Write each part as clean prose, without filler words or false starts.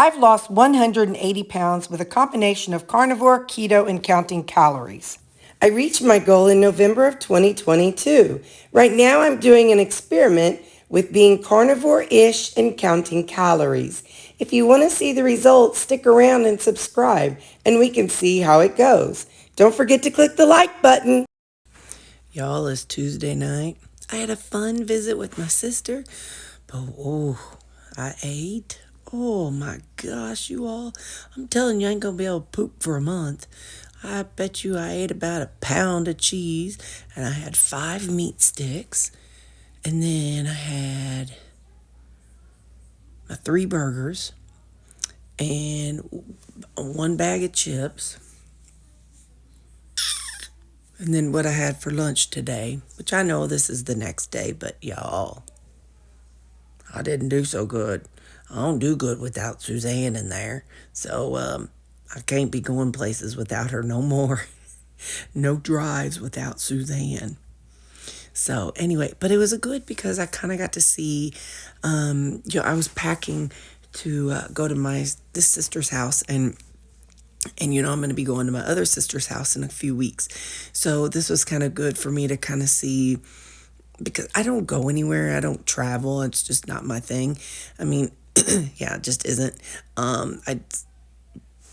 I've lost 180 pounds with a combination of carnivore, keto, and counting calories. I reached my goal in November of 2022. Right now I'm doing an experiment with being carnivore-ish and counting calories. If you want to see the results, stick around and subscribe, and we can see how it goes. Don't forget to click the like button. Y'all, it's Tuesday night. I had a fun visit with my sister, but I ate. Oh my gosh, you all. I'm telling you, I ain't gonna be able to poop for a month. I bet you I ate about a pound of cheese, and I had 5 meat sticks, and then I had my 3 burgers, and 1 bag of chips, and then what I had for lunch today, which I know this is the next day, but y'all, I didn't do so good. I don't do good without Suzanne in there, so I can't be going places without her no more. No drives without Suzanne. So anyway, but it was a good because I kind of got to see, I was packing to go to this sister's house, and I'm going to be going to my other sister's house in a few weeks. So this was kind of good for me to kind of see, because I don't go anywhere. I don't travel. It's just not my thing. I mean, yeah, it just isn't.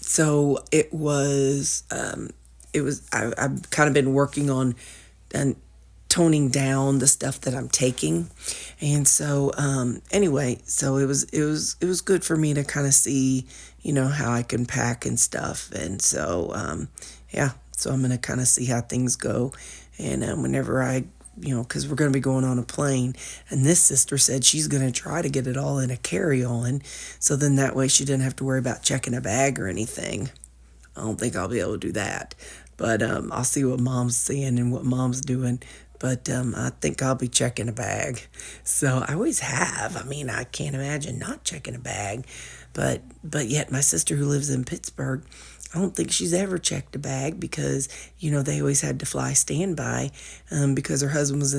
So it was, I've kind of been working on and toning down the stuff that I'm taking. And so, anyway, so it was good for me to kind of see, how I can pack and stuff. And so, so I'm going to kind of see how things go. And, whenever I, because we're going to be going on a plane, and this sister said she's going to try to get it all in a carry-on, so then that way she didn't have to worry about checking a bag or anything. I don't think I'll be able to do that, but I'll see what Mom's seeing and what Mom's doing. But I think I'll be checking a bag. So I always have. I mean, I can't imagine not checking a bag. But yet my sister who lives in Pittsburgh, I don't think she's ever checked a bag because, they always had to fly standby because her husband was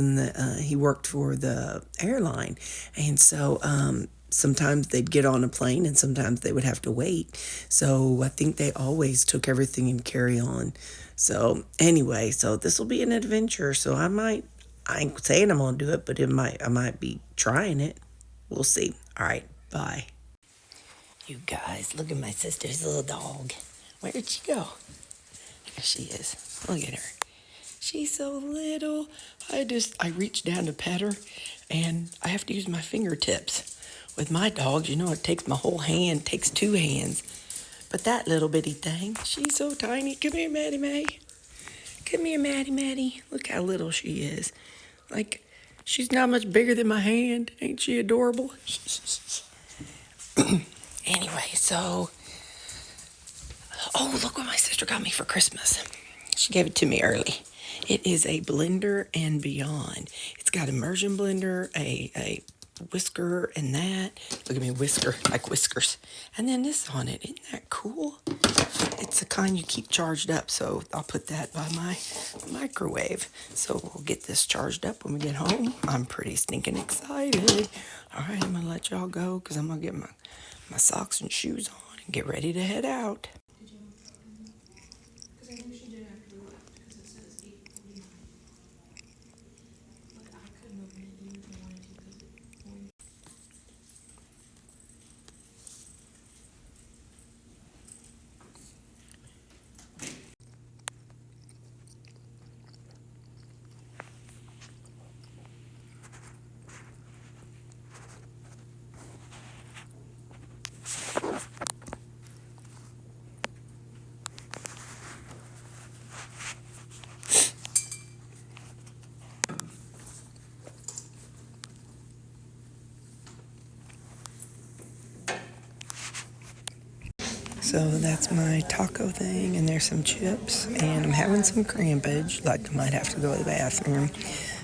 he worked for the airline. And so sometimes they'd get on a plane and sometimes they would have to wait. So I think they always took everything in carry-on. So anyway, so this will be an adventure. So I ain't saying I'm going to do it, but I might be trying it. We'll see. All right, bye. You guys, look at my sister's little dog. Where'd she go? There she is. Look at her. She's so little. I reach down to pet her, and I have to use my fingertips. With my dogs, it takes my whole hand, takes 2 hands. But that little bitty thing, she's so tiny. Come here, Maddie May. Come here, Maddie Maddie. Look how little she is. Like, she's not much bigger than my hand. Ain't she adorable? Anyway, so... Oh, look what my sister got me for Christmas. She gave it to me early. It is a blender and beyond. It's got immersion blender, a whisker, and that. Look at me, whisker, like whiskers. And then this on it. Isn't that cool? It's the kind you keep charged up, so I'll put that by my microwave. So we'll get this charged up when we get home. I'm pretty stinking excited. All right, I'm going to let y'all go because I'm going to get my socks and shoes on and get ready to head out. So that's my taco thing, and there's some chips, and I'm having some crampage, like I might have to go to the bathroom.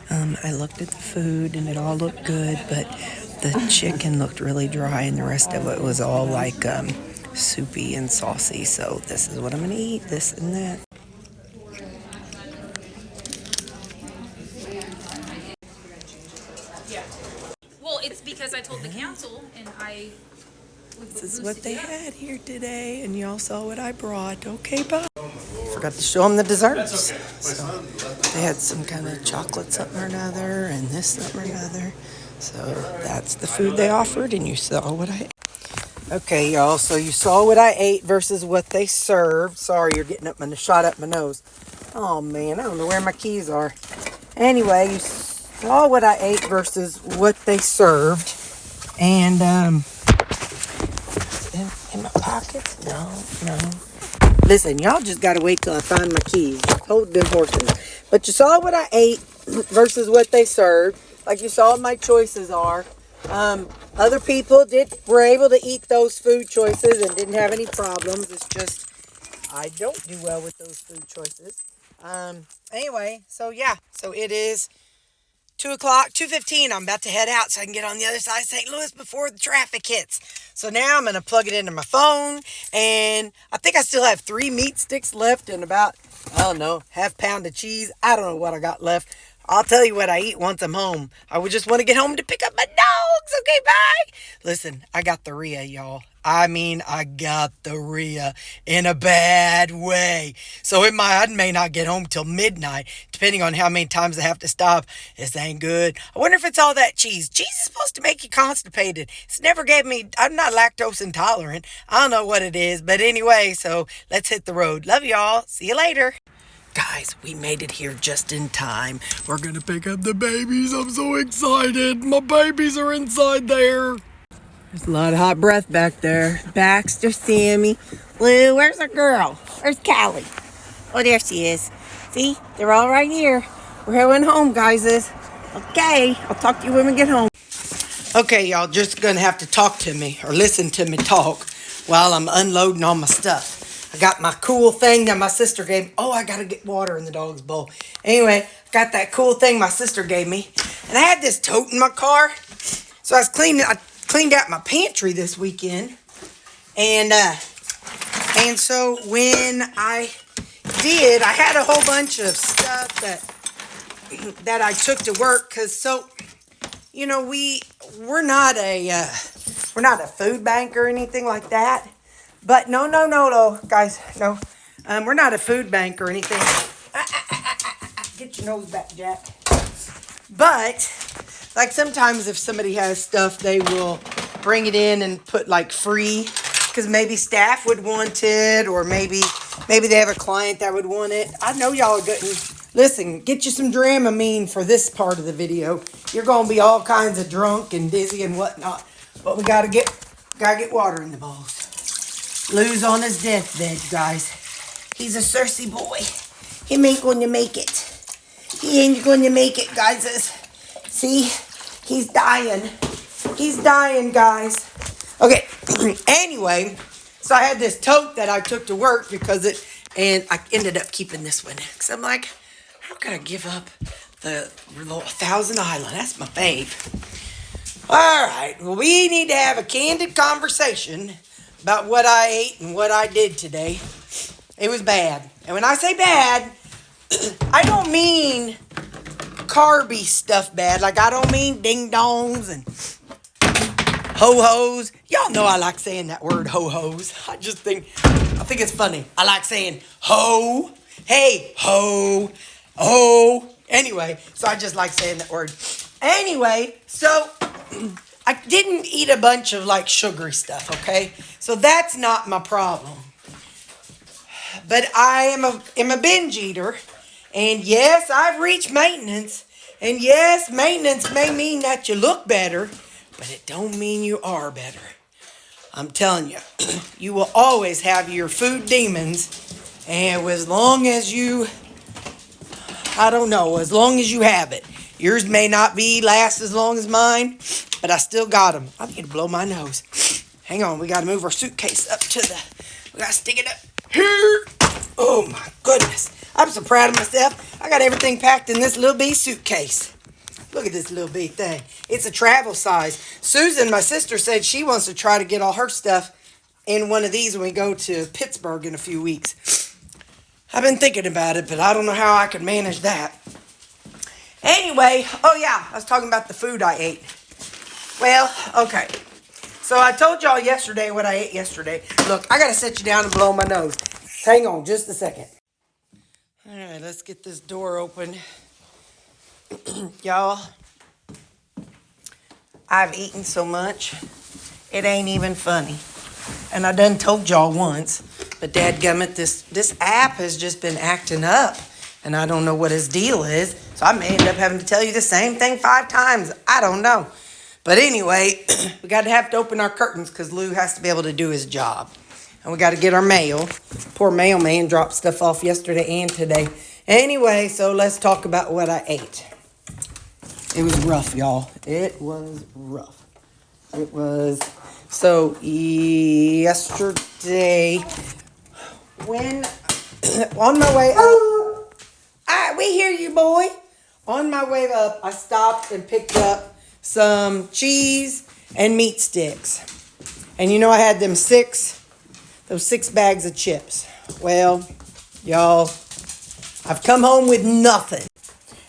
I looked at the food, and it all looked good, but the chicken looked really dry, and the rest of it was all like soupy and saucy. So this is what I'm going to eat, this and that. Well, it's because I told the council, and This is what they had here today, and y'all saw what I brought. Okay, bye. Forgot to show them the desserts. So they had some kind of chocolate something or another, and this something or another. So that's the food they offered, and you saw what I ate. Okay, y'all, so you saw what I ate versus what they served. Sorry, you're getting up my shot up my nose. Oh, man, I don't know where my keys are. Anyway, you saw what I ate versus what they served. And, in my pockets? No. Listen, y'all just got to wait till I find my keys. Hold them horses. But you saw what I ate versus what they served. Like you saw what my choices are. Other people were able to eat those food choices and didn't have any problems. It's just I don't do well with those food choices. Anyway, so yeah. So it is 2 o'clock, 2:15. I'm about to head out so I can get on the other side of St. Louis before the traffic hits. So now I'm going to plug it into my phone. And I think I still have 3 meat sticks left and about, I don't know, half pound of cheese. I don't know what I got left. I'll tell you what I eat once I'm home. I would just want to get home to pick up my dogs. Okay, bye. Listen, I got the Rhea, y'all. I mean, I got the Rhea in a bad way. So I may not get home till midnight, depending on how many times I have to stop. This ain't good. I wonder if it's all that cheese. Cheese is supposed to make you constipated. It's never gave me, I'm not lactose intolerant. I don't know what it is. But anyway, so let's hit the road. Love y'all. See you later. Guys, we made it here just in time. We're gonna pick up the babies. I'm so excited. My babies are inside there. There's a lot of hot breath back there. Baxter, Sammy, Lou, where's our girl? Where's Callie? Oh, there she is. See, they're all right here. We're heading home, guys. Okay, I'll talk to you when we get home. Okay, y'all, just gonna have to talk to me or listen to me talk while I'm unloading all my stuff. I got my cool thing that my sister gave me. Oh, I got to get water in the dog's bowl. Anyway, got that cool thing my sister gave me. And I had this tote in my car. So I cleaned out my pantry this weekend. And so when I did, I had a whole bunch of stuff that I took to work. Because you know, we're not a food bank or anything like that. But no, guys, no. We're not a food bank or anything. Get your nose back, Jack. But, like, sometimes if somebody has stuff, they will bring it in and put, like, free. Because maybe staff would want it, or maybe they have a client that would want it. I know y'all are getting... Listen, get you some Dramamine for this part of the video. You're going to be all kinds of drunk and dizzy and whatnot. But we gotta get water in the bowls. Lou's on his deathbed, guys. He's a Cersei boy. He ain't going to make it. He ain't going to make it, guys. See? He's dying. He's dying, guys. Okay. Anyway, so I had this tote that I took to work and I ended up keeping this one. Because I'm like, how can I give up the Thousand Island? That's my fave. All right. Well, we need to have a candid conversation about what I ate and what I did today. It was bad. And when I say bad, I don't mean carby stuff bad. Like, I don't mean ding-dongs and ho-hos. Y'all know I like saying that word, ho-hos. I think it's funny. I like saying ho, hey, ho, oh. Anyway, so I just like saying that word. Anyway, so... I didn't eat a bunch of, like, sugary stuff, okay? So that's not my problem. But I am a binge eater. And, yes, I've reached maintenance. And, yes, maintenance may mean that you look better. But it don't mean you are better. I'm telling you, you will always have your food demons. And as long as you, as long as you have it. Yours may not last as long as mine, but I still got them. I need to blow my nose. Hang on, we got to move our suitcase up we got to stick it up here. Oh my goodness. I'm so proud of myself. I got everything packed in this little bitty suitcase. Look at this little bitty thing. It's a travel size. Susan, my sister, said she wants to try to get all her stuff in one of these when we go to Pittsburgh in a few weeks. I've been thinking about it, but I don't know how I could manage that. Anyway, oh yeah, I was talking about the food I ate. Well, okay. So I told y'all yesterday what I ate yesterday. Look, I got to sit you down and blow my nose. Hang on just a second. All right, let's get this door open. Y'all, I've eaten so much, it ain't even funny. And I done told y'all once, but dadgummit, this app has just been acting up. And I don't know what his deal is. So I may end up having to tell you the same thing 5 times. I don't know. But anyway, we got to have to open our curtains because Lou has to be able to do his job. And we got to get our mail. Poor mailman dropped stuff off yesterday and today. Anyway, so let's talk about what I ate. It was rough, y'all. It was rough. It was... So, yesterday, when... on my way up... we hear you, boy. On my way up, I stopped and picked up some cheese and meat sticks. And you know I had those 6 bags of chips. Well, y'all, I've come home with nothing.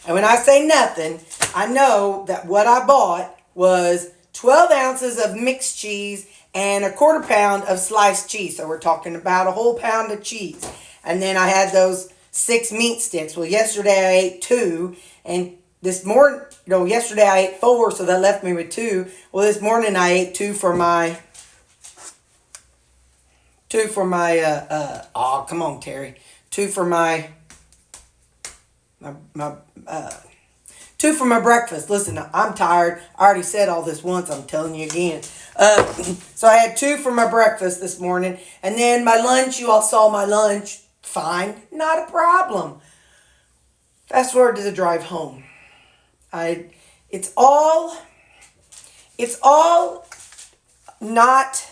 And when I say nothing, I know that what I bought was 12 ounces of mixed cheese and a 1/4 pound of sliced cheese. So we're talking about a whole pound of cheese. And then I had those 6 meat sticks. Well, yesterday I ate 2. And this morning, yesterday I ate 4, so that left me with 2. Well, this morning I ate 2 for my... oh, come on, Terry. 2 for my 2 for my breakfast. Listen, I'm tired. I already said all this once. I'm telling you again. So I had 2 for my breakfast this morning. And then my lunch, you all saw my lunch. Fine. Not a problem. Fast forward to the drive home. It's all not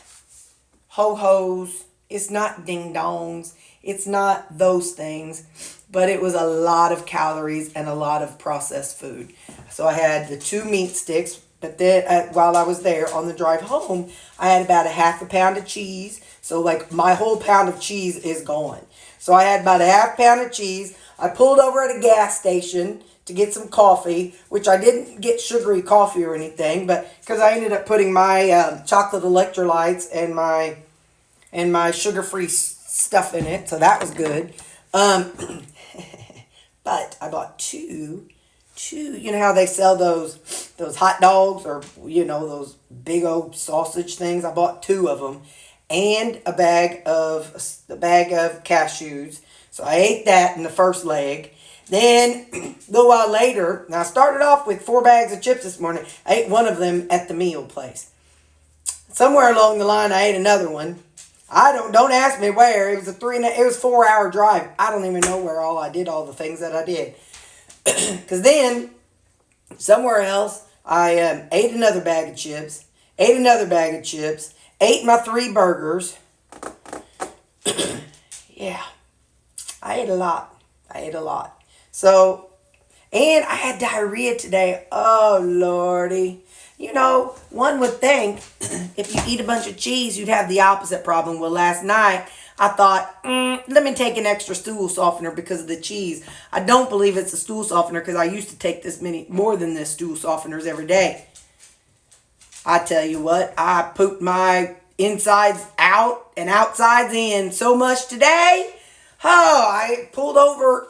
ho-hos. It's not ding-dongs. It's not those things. But it was a lot of calories and a lot of processed food. So I had the 2 meat sticks. But then while I was there on the drive home, I had about a 1/2 pound of cheese. So like my whole pound of cheese is gone. So I had about a 1/2 pound of cheese. I pulled over at a gas station to get some coffee, which I didn't get sugary coffee or anything, but because I ended up putting my chocolate electrolytes and my sugar-free stuff in it, so that was good. But I bought two. You know how they sell those hot dogs or those big old sausage things? I bought 2 of them and a bag of cashews. So I ate that in the first leg. Then, a little while later, now I started off with 4 bags of chips this morning. I ate one of them at the meal place. Somewhere along the line, I ate another one. Don't ask me where. It was a 4-hour drive. I don't even know where I did all the things that I did. Because then, somewhere else, I ate another bag of chips, ate another bag of chips, ate my 3 burgers. Yeah. I ate a lot. So, and I had diarrhea today. Oh, Lordy. One would think if you eat a bunch of cheese, you'd have the opposite problem. Well, last night, I thought, let me take an extra stool softener because of the cheese. I don't believe it's a stool softener because I used to take more than this stool softeners every day. I tell you what, I pooped my insides out and outsides in so much today. Oh, I pulled over.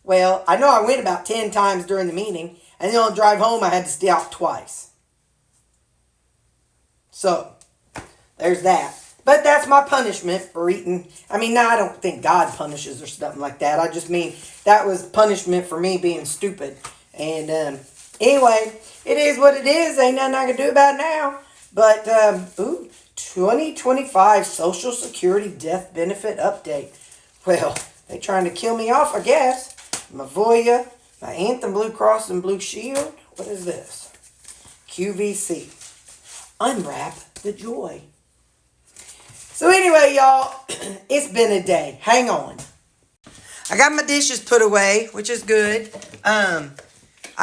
Well, I know I went about 10 times during the meeting. And then on the drive home, I had to stop twice. So, there's that. But that's my punishment for eating. I mean, I don't think God punishes or something like that. I just mean that was punishment for me being stupid. And anyway, it is what it is. Ain't nothing I can do about it now. But, 2025 Social Security Death Benefit Update. Well, they trying to kill me off, I guess. My Voya, my Anthem Blue Cross and Blue Shield. What is this? QVC. Unwrap the joy. So anyway, y'all, it's been a day. Hang on. I got my dishes put away, which is good. I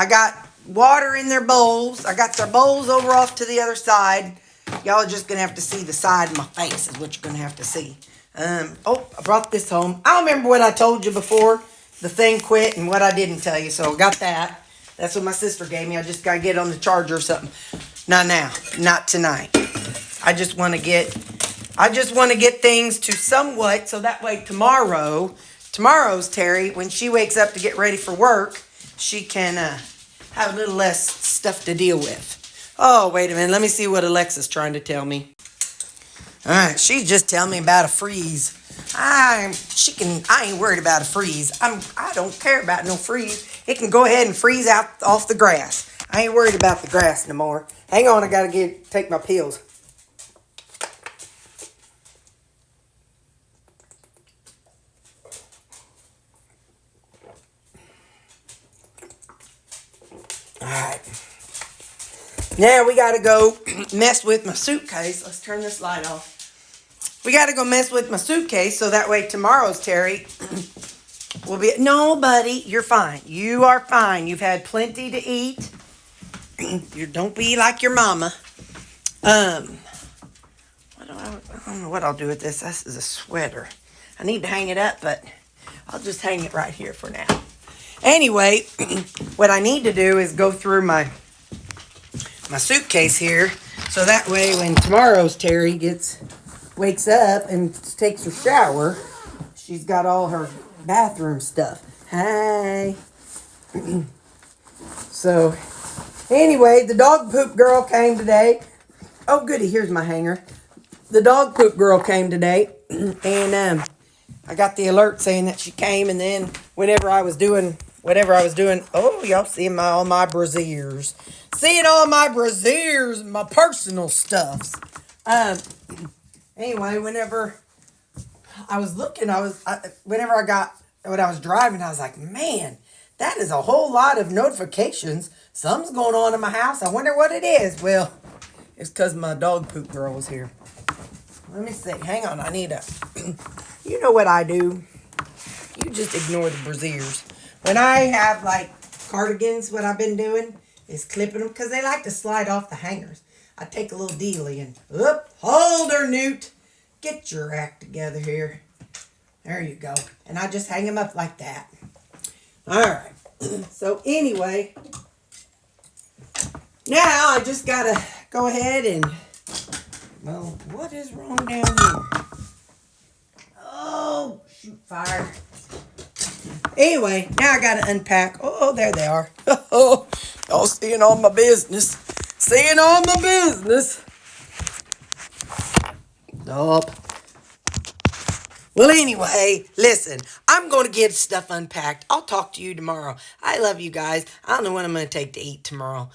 got water in their bowls. I got their bowls over off to the other side. Y'all are just going to have to see the side of my face is what you're going to have to see. I brought this home. I don't remember what I told you before. The thing quit and what I didn't tell you. So I got that. That's what my sister gave me. I just got to get it on the charger or something. Not now. Not tonight. I just want to get things to somewhat, so that way tomorrow's Terri, when she wakes up to get ready for work, she can have a little less stuff to deal with. Oh, wait a minute. Let me see what Alexa's trying to tell me. All right, she's just telling me about a freeze. I ain't worried about a freeze. I don't care about no freeze. It can go ahead and freeze out off the grass. I ain't worried about the grass no more. Hang on, I gotta take my pills. All right. Now we gotta go mess with my suitcase. Let's turn this light off. We gotta go mess with my suitcase so that way tomorrow's Terri will be. No, buddy, you're fine. You are fine. You've had plenty to eat. You don't be like your mama. I don't know what I'll do with this. This is a sweater. I need to hang it up, but I'll just hang it right here for now. Anyway, what I need to do is go through my suitcase here, so that way when tomorrow's Terri wakes up and takes her shower, she's got all her bathroom stuff. Hey. So, anyway, the dog poop girl came today. Oh, goody, here's my hanger. The dog poop girl came today, and I got the alert saying that she came, and then whatever I was doing, oh, y'all seeing all my brassieres. Seeing all my brassieres, my personal stuffs. Anyway, whenever I was looking, whenever I got, when I was driving, I was like, man, that is a whole lot of notifications. Something's going on in my house. I wonder what it is. Well, it's because my dog poop girl was here. Let me see. Hang on. I need a... You know what I do? You just ignore the brassieres. When I have, like, cardigans, what I've been doing is clipping them because they like to slide off the hangers. I take a little dealy and... Hold her, Newt. Get your act together here. There you go. And I just hang them up like that. All right. So, anyway... Now, I just got to go ahead and... Well, what is wrong down here? Oh, shoot, fire. Anyway, now I got to unpack. Oh, there they are. Oh, y'all seeing all my business. Seeing all my business. Stop. Well, anyway, listen. I'm going to get stuff unpacked. I'll talk to you tomorrow. I love you guys. I don't know what I'm going to take to eat tomorrow.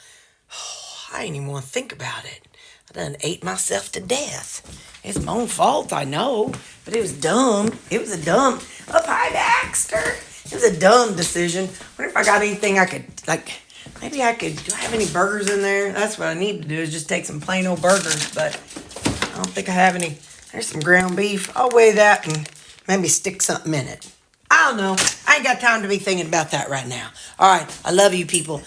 I ain't even want to think about it. I done ate myself to death. It's my own fault, I know. But it was dumb. It was a dumb... Up, hi, Baxter. It was a dumb decision. I wonder if I got anything I could, like... Maybe I could... Do I have any burgers in there? That's what I need to do, is just take some plain old burgers. But I don't think I have any... There's some ground beef. I'll weigh that and maybe stick something in it. I don't know. I ain't got time to be thinking about that right now. All right. I love you, people.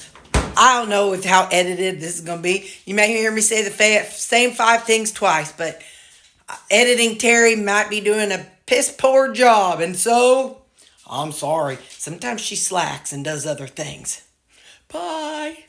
I don't know how edited this is going to be. You may hear me say the same 5 things twice, but editing Terri might be doing a piss poor job. And so, I'm sorry. Sometimes she slacks and does other things. Bye.